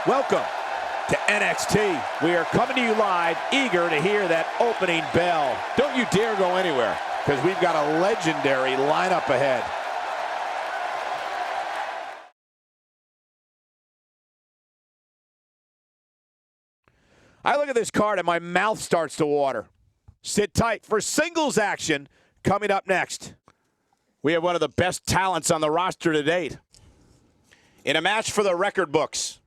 Welcome to NXT. We are coming to you live, eager to hear that opening bell. Don't you dare go anywhere, because we've got a legendary lineup ahead. I look at this card and my mouth starts to water. Sit tight for singles action coming up next. We have one of the best talents on the roster to date in a match for the record books.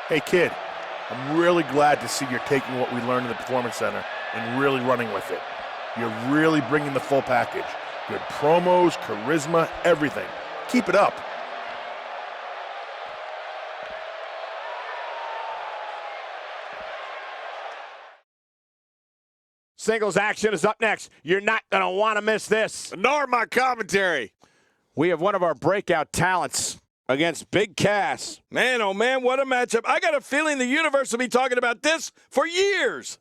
Hey kid, I'm really glad to see you're taking what we learned in the Performance Center and really running with it. You're really bringing the full package. Good promos, charisma, everything. Keep it up. Singles action is up next. You're not going to want to miss this. Nor my commentary. We have one of our breakout talents against Big Cass. Man, oh man, what a matchup. I got a feeling the universe will be talking about this for years.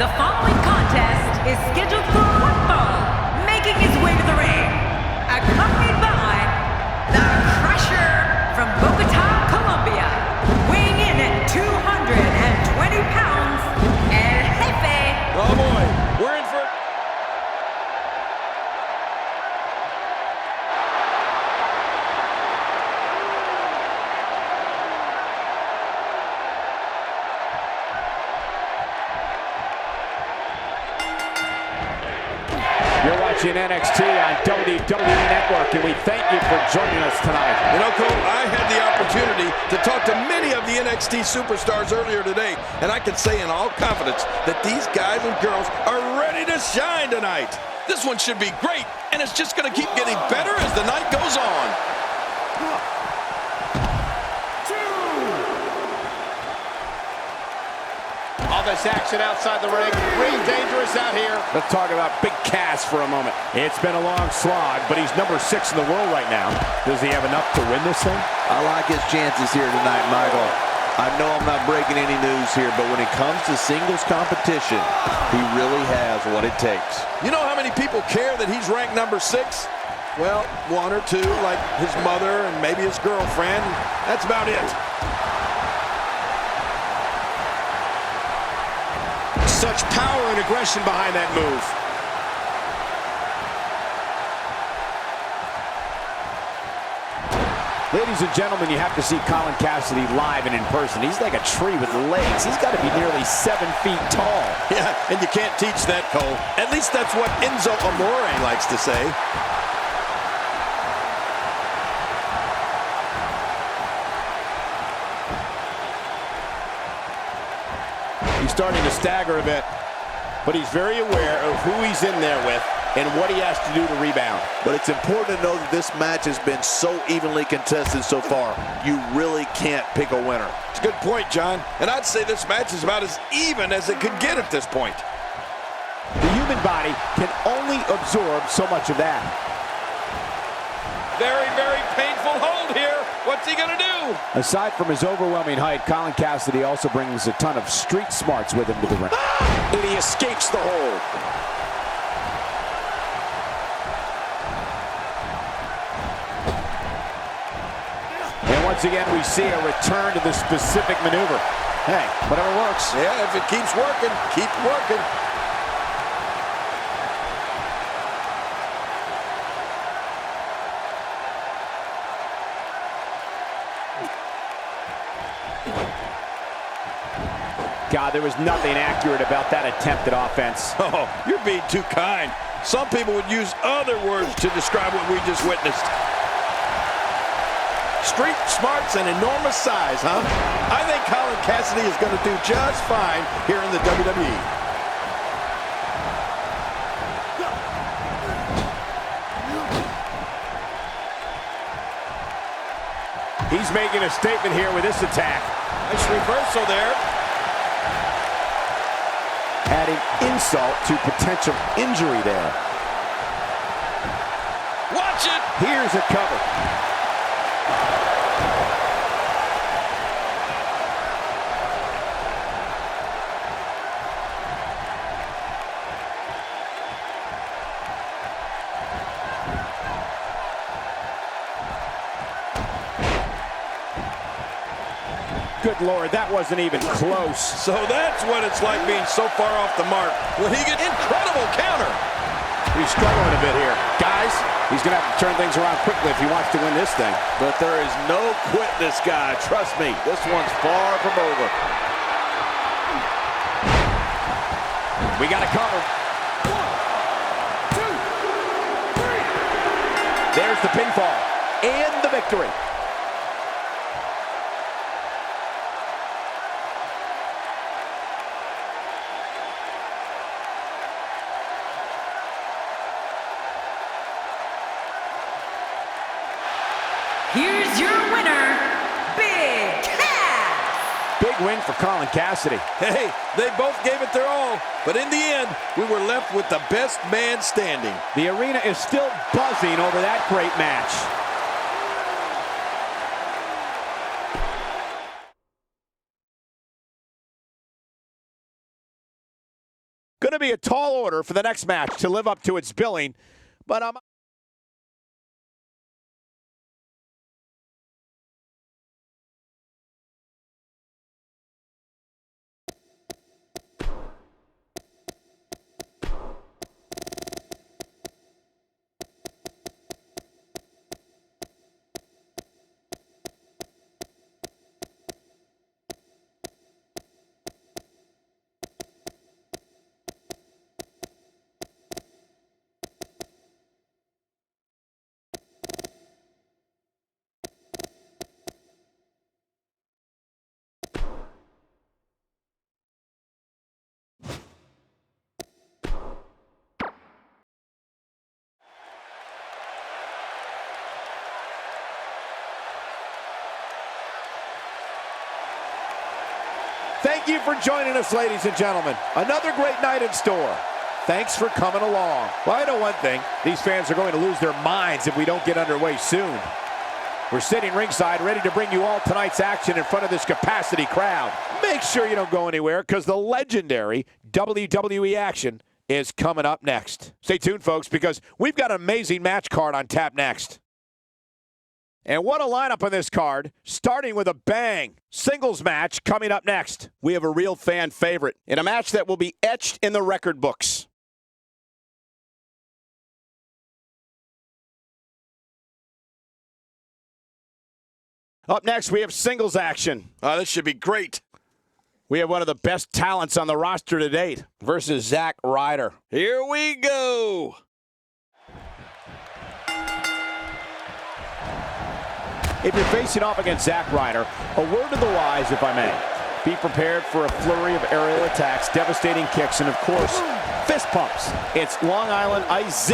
The following contest is scheduled for one fall, making his way to the ring, accompanied by the Crusher from Bogota, Colombia, weighing in at 220 pounds, El Jefe. Oh boy, we're in for... You're watching NXT on WWE Network, and we thank you for joining us tonight. You know, Cole, I had the opportunity to talk to many of the NXT superstars earlier today, and I can say in all confidence that these guys and girls are ready to shine tonight. This one should be great, and it's just going to keep getting better as the night goes on. All this action outside the ring, pretty dangerous out here. Let's talk about Big Cass for a moment. It's been a long slog, but he's number 6 in the world right now. Does he have enough to win this thing? I like his chances here tonight, Michael. I know I'm not breaking any news here, but when it comes to singles competition, he really has what it takes. You know how many people care that he's ranked number 6? Well, 1 or 2, like his mother and maybe his girlfriend. That's about it. Such power and aggression behind that move. Ladies and gentlemen, you have to see Colin Cassidy live and in person. He's like a tree with legs. He's got to be nearly 7 feet tall. Yeah, and you can't teach that, Cole. At least that's what Enzo Amore likes to say. He's starting to stagger a bit, but he's very aware of who he's in there with and what he has to do to rebound. But it's important to know that this match has been so evenly contested so far. You really can't pick a winner. It's a good point, John. And I'd say this match is about as even as it could get at this point. The human body can only absorb so much of that. Very, very painful hold here. What's he gonna do? Aside from his overwhelming height, Colin Cassidy also brings a ton of street smarts with him to the ring. And he escapes the hold. And once again, we see a return to the specific maneuver. Hey, whatever works. Yeah, if it keeps working, keep working. God, there was nothing accurate about that attempt at offense. Oh, you're being too kind. Some people would use other words to describe what we just witnessed. street smarts and enormous size, huh? I think Colin Cassidy is going to do just fine here in the WWE. He's making a statement here with this attack. Nice reversal there. Adding insult to potential injury there. Watch it! Here's a cover. Good Lord, that wasn't even close. So that's what it's like being so far off the mark. When he gets incredible counter. He's struggling a bit here. Guys, he's going to have to turn things around quickly if he wants to win this thing. But there is no quit this guy. Trust me, this one's far from over. We got to cover. 1, 2, 3. There's the pinfall and the victory. Here's your winner, Big Cass. Big win for Colin Cassidy. Hey, they both gave it their all, but in the end, we were left with the best man standing. The arena is still buzzing over that great match. Going to be a tall order for the next match to live up to its billing, but I'm Thank you for joining us, ladies and gentlemen. Another great night in store. Thanks for coming along. Well, I know one thing. These fans are going to lose their minds if we don't get underway soon. We're sitting ringside ready to bring you all tonight's action in front of this capacity crowd. Make sure you don't go anywhere because the legendary WWE action is coming up next. Stay tuned, folks, because we've got an amazing match card on tap next. And what a lineup on this card, starting with a bang. Singles match coming up next. We have a real fan favorite in a match that will be etched in the record books. Up next, we have singles action. This should be great. We have one of the best talents on the roster to date versus Zack Ryder. Here we go. If you're facing off against Zack Ryder, a word to the wise, if I may. Be prepared for a flurry of aerial attacks, devastating kicks, and of course, fist pumps. It's Long Island IZ.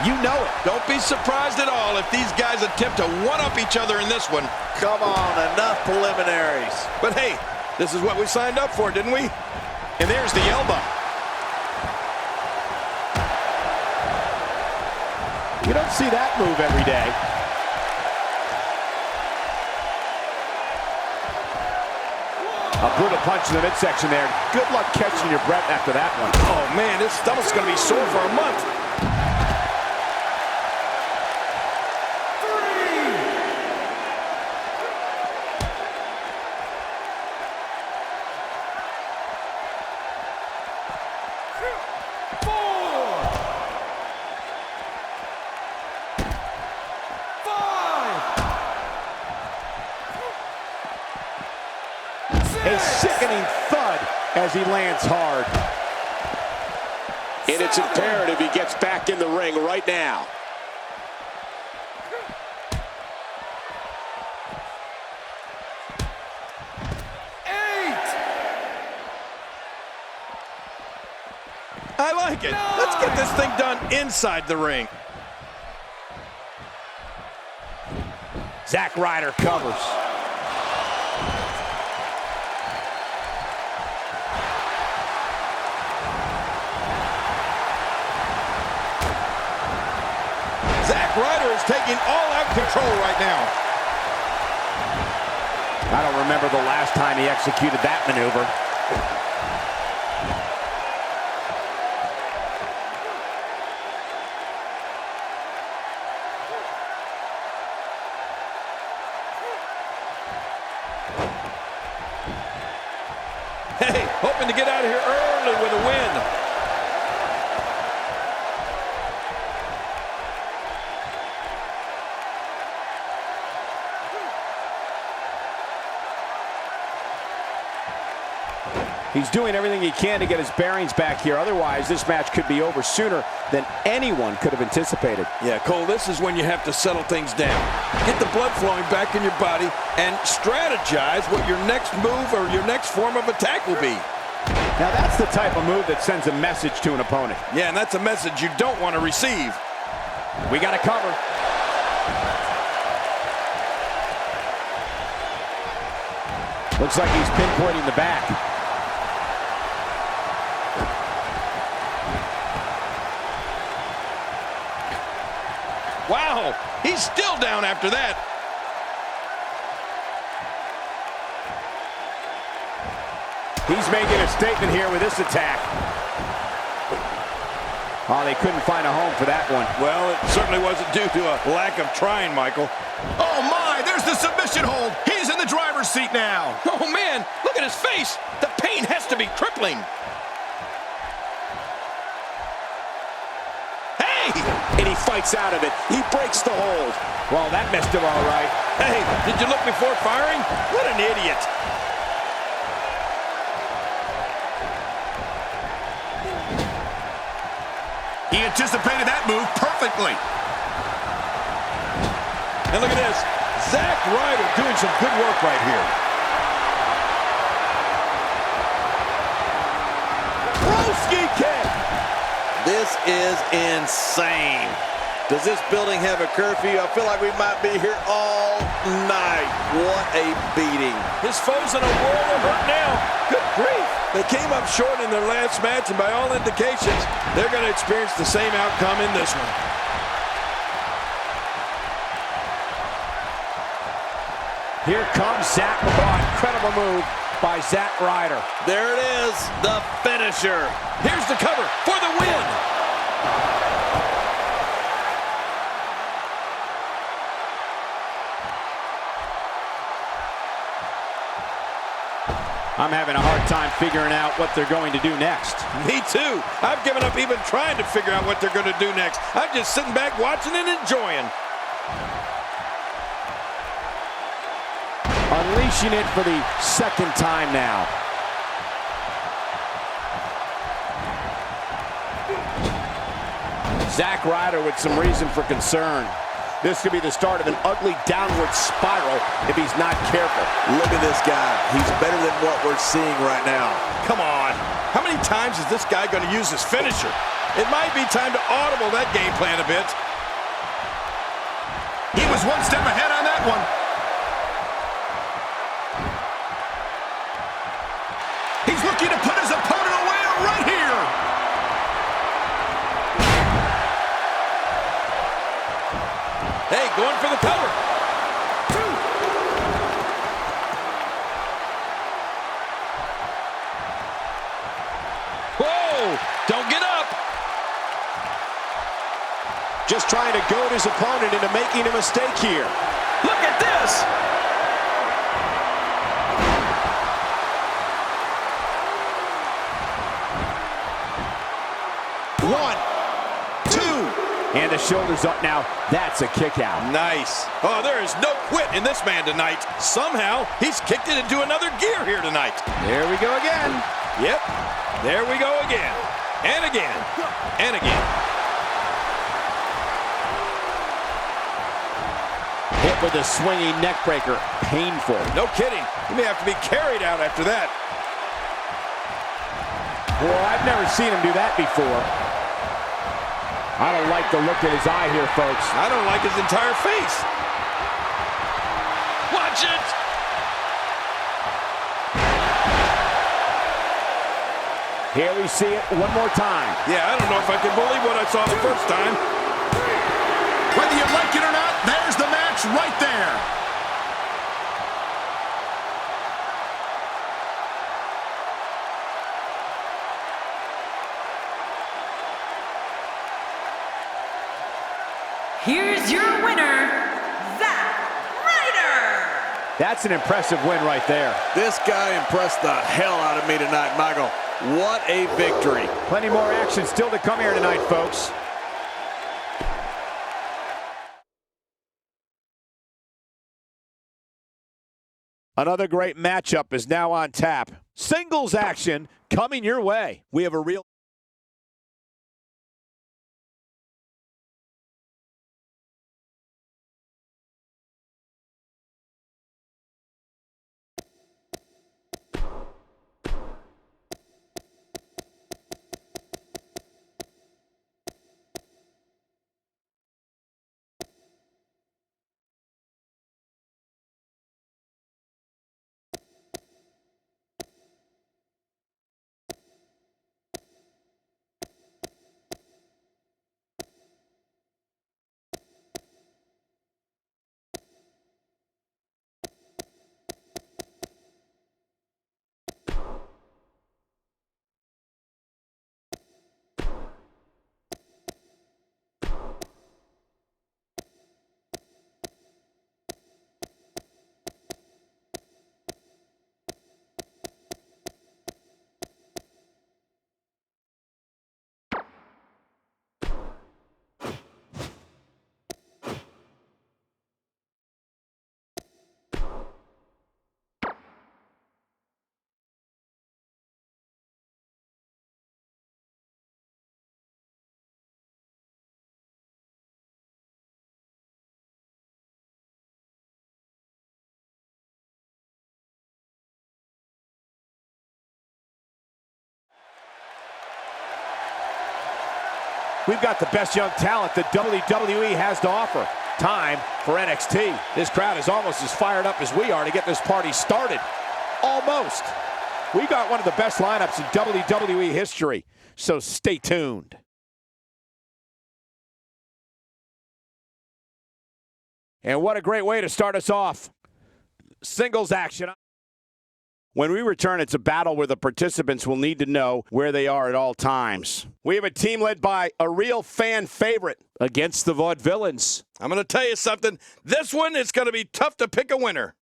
You know it. Don't be surprised at all if these guys attempt to one-up each other in this one. Come on, enough preliminaries. But hey, this is what we signed up for, didn't we? And there's the elbow. You don't see that move every day. A brutal punch in the midsection there. Good luck catching your breath after that one. Oh, man, this stomach's going to be sore for a month. A sickening thud as he lands hard. And it's imperative he gets back in the ring right now. I like it. Let's get this thing done inside the ring. Zack Ryder covers. Zack Ryder is taking all-out control right now. I don't remember the last time he executed that maneuver. Hey, hoping to get out of here early with a win. He's doing everything he can to get his bearings back here. Otherwise, this match could be over sooner than anyone could have anticipated. Yeah, Cole, this is when you have to settle things down. Get the blood flowing back in your body and strategize what your next move or your next form of attack will be. Now, that's the type of move that sends a message to an opponent. Yeah, and that's a message you don't want to receive. We got to cover. Looks like he's pinpointing the back. Wow, he's still down after that. He's making a statement here with this attack. Oh, they couldn't find a home for that one. Well, it certainly wasn't due to a lack of trying, Michael. Oh my, there's the submission hold. He's in the driver's seat now. Oh man, look at his face. The pain has to be crippling. And he fights out of it. He breaks the hold. Well, that missed him all right. Hey, did you look before firing? What an idiot. He anticipated that move perfectly. And look at this. Zack Ryder doing some good work right here. Broski kick. This is insane. Does this building have a curfew? I feel like we might be here all night. What a beating. His foe's in a world of hurt now. Good grief. They came up short in their last match, and by all indications, they're going to experience the same outcome in this one. Here comes Zack. Oh, incredible move by Zack Ryder. There it is, the finisher. Here's the cover for the win. I'm having a hard time figuring out what they're going to do next. Me too. I've given up even trying to figure out what they're going to do next. I'm just sitting back watching and enjoying. Unleashing it for the second time now. Zack Ryder with some reason for concern. This could be the start of an ugly downward spiral if he's not careful. Look at this guy. He's better than what we're seeing right now. Come on. How many times is this guy going to use his finisher? It might be time to audible that game plan a bit. He was one step ahead on that one. He's looking to put his opponent away right here. Hey, going for the cover. Whoa, don't get up. Just trying to goad his opponent into making a mistake here. Look at this. One, two, and the shoulders up now. That's a kick out. Nice. Oh, there is no quit in this man tonight. Somehow, he's kicked it into another gear here tonight. There we go again. Yep, there we go again. And again, and again. Hit with a swinging neck breaker. Painful. No kidding. He may have to be carried out after that. Well, I've never seen him do that before. I don't like the look in his eye here, folks. I don't like his entire face. Watch it! Here we see it one more time. Yeah, I don't know if I can believe what I saw the first time. Whether you like it or not, there's the match right there. Here's your winner, Zack Ryder. That's an impressive win right there. This guy impressed the hell out of me tonight, Michael. What a victory. Plenty more action still to come here tonight, folks. Another great matchup is now on tap. Singles action coming your way. We have a real... We've got the best young talent that WWE has to offer. Time for NXT. This crowd is almost as fired up as we are to get this party started. Almost. We've got one of the best lineups in WWE history, so stay tuned. And what a great way to start us off. Singles action. When we return, it's a battle where the participants will need to know where they are at all times. We have a team led by a real fan favorite against the Vaudevillains. I'm going to tell you something. This one is going to be tough to pick a winner.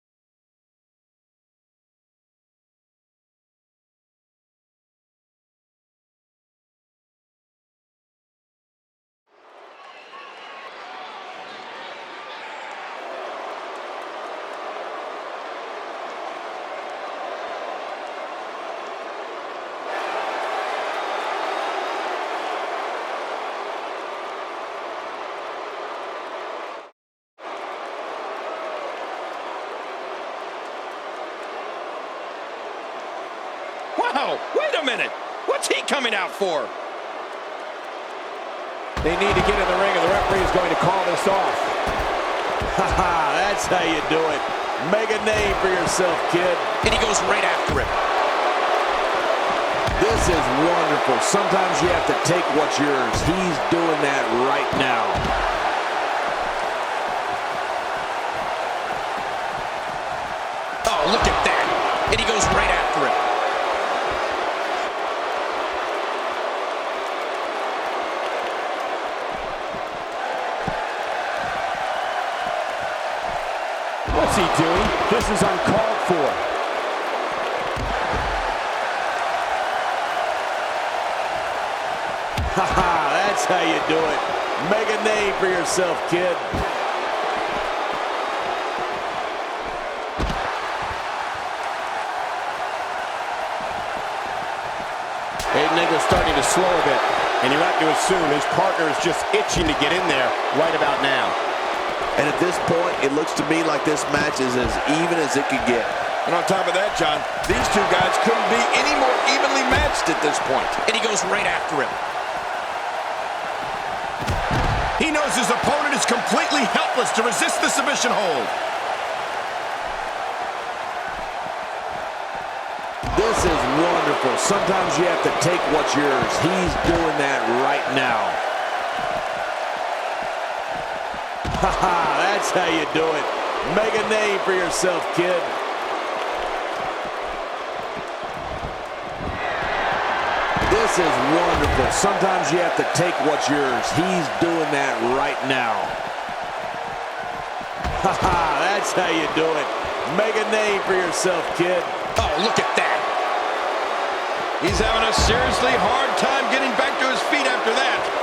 Wow, wait a minute. What's he coming out for? They need to get in the ring, and the referee is going to call this off. Haha, that's how you do it. Make a name for yourself, kid. And he goes right after him. This is wonderful. Sometimes you have to take what's yours. He's doing that right now. Oh, look at that. And he goes right after him. What's he doing? This is uncalled for. Haha, that's how you do it. Make a name for yourself, kid. Aiden English starting to slow a bit, and you have to assume his partner is just itching to get in there right about now. And at this point, it looks to me like this match is as even as it could get. And on top of that, John, these two guys couldn't be any more evenly matched at this point. And he goes right after him. He knows his opponent is completely helpless to resist the submission hold. This is wonderful. Sometimes you have to take what's yours. He's doing that right now. Haha, that's how you do it. Make a name for yourself, kid. This is wonderful. Sometimes you have to take what's yours. He's doing that right now. Haha, that's how you do it. Make a name for yourself, kid. Oh, look at that. He's having a seriously hard time getting back to his feet after that.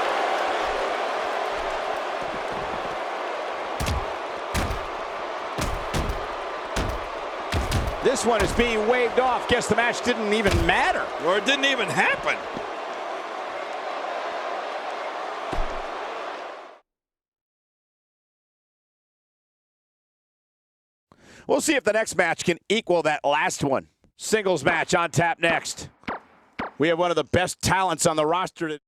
This one is being waved off. Guess the match didn't even matter. Or it didn't even happen. We'll see if the next match can equal that last one. Singles match on tap next. We have one of the best talents on the roster today.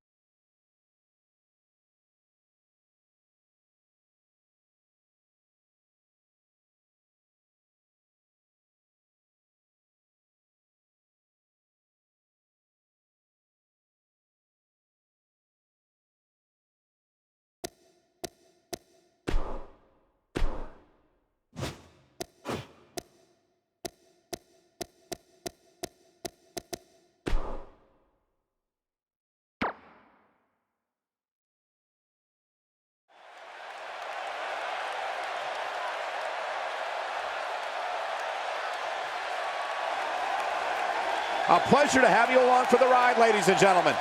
A pleasure to have you along for the ride, ladies and gentlemen.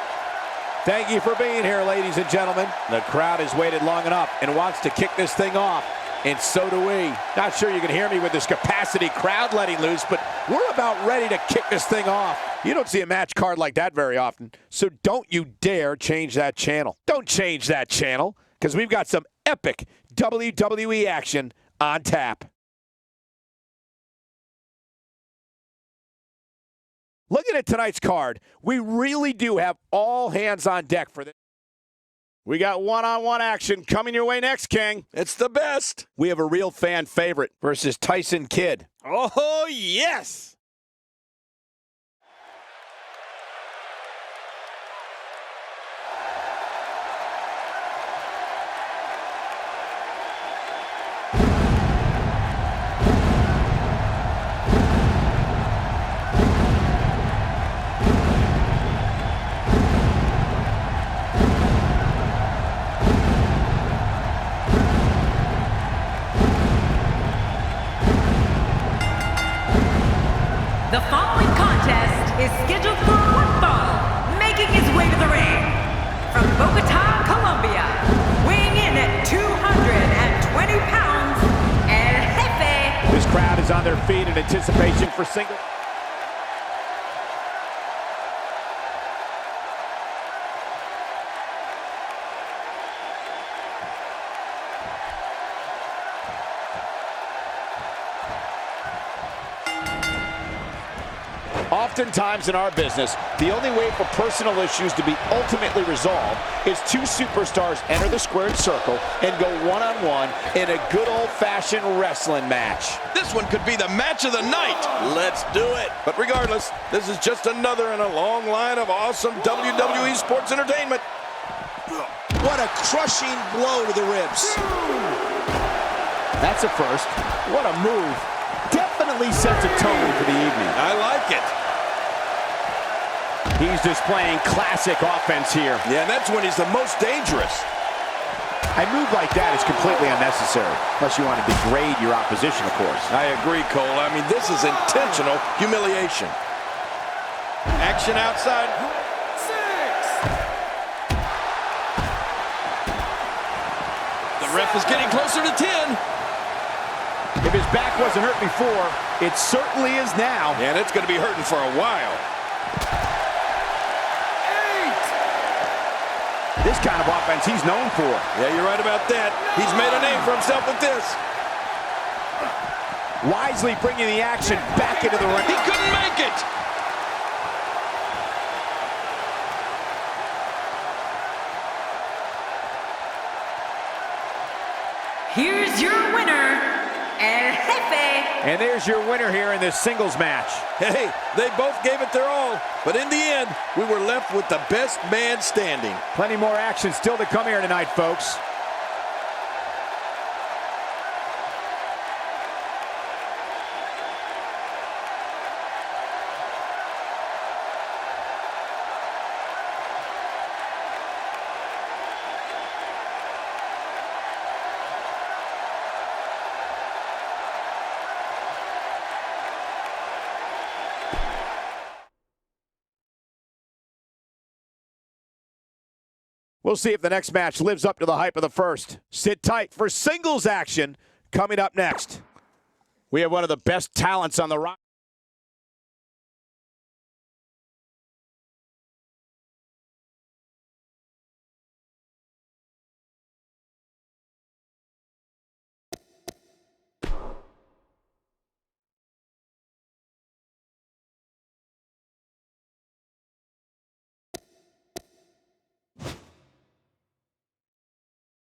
Thank you for being here, ladies and gentlemen. The crowd has waited long enough and wants to kick this thing off, and so do we. Not sure you can hear me with this capacity crowd letting loose, but we're about ready to kick this thing off. You don't see a match card like that very often, so don't you dare change that channel. Don't change that channel, because we've got some epic WWE action on tap. Looking at tonight's card, we really do have all hands on deck for this. We got one-on-one action coming your way next, King. It's the best. We have a real fan favorite versus Tyson Kidd. Oh, yes. The following contest is scheduled for one fall, making his way to the ring. From Bogota, Colombia, weighing in at 220 pounds, El Jefe. This crowd is on their feet in anticipation for single. Oftentimes in our business, the only way for personal issues to be ultimately resolved is two superstars enter the squared circle and go one-on-one in a good old-fashioned wrestling match. This one could be the match of the night. Let's do it. But regardless, this is just another in a long line of awesome WWE sports entertainment. What a crushing blow to the ribs. That's a first. What a move. Definitely sets a tone for the evening. I like it. He's displaying classic offense here. Yeah, and that's when he's the most dangerous. A move like that is completely unnecessary, unless you want to degrade your opposition, of course. I agree, Cole. I mean, this is intentional humiliation. Action outside. 6. The ref is getting closer to 10. If his back wasn't hurt before, it certainly is now. And it's going to be hurting for a while. 8. This kind of offense he's known for. Yeah, you're right about that. He's made a name for himself with this. wisely bringing the action back into the ring. He couldn't make it. Here's your winner, El Jefe. And there's your winner here in this singles match. Hey, they both gave it their all, but in the end, we were left with the best man standing. Plenty more action still to come here tonight, folks. We'll see if the next match lives up to the hype of the first. Sit tight for singles action coming up next. We have one of the best talents on the roster.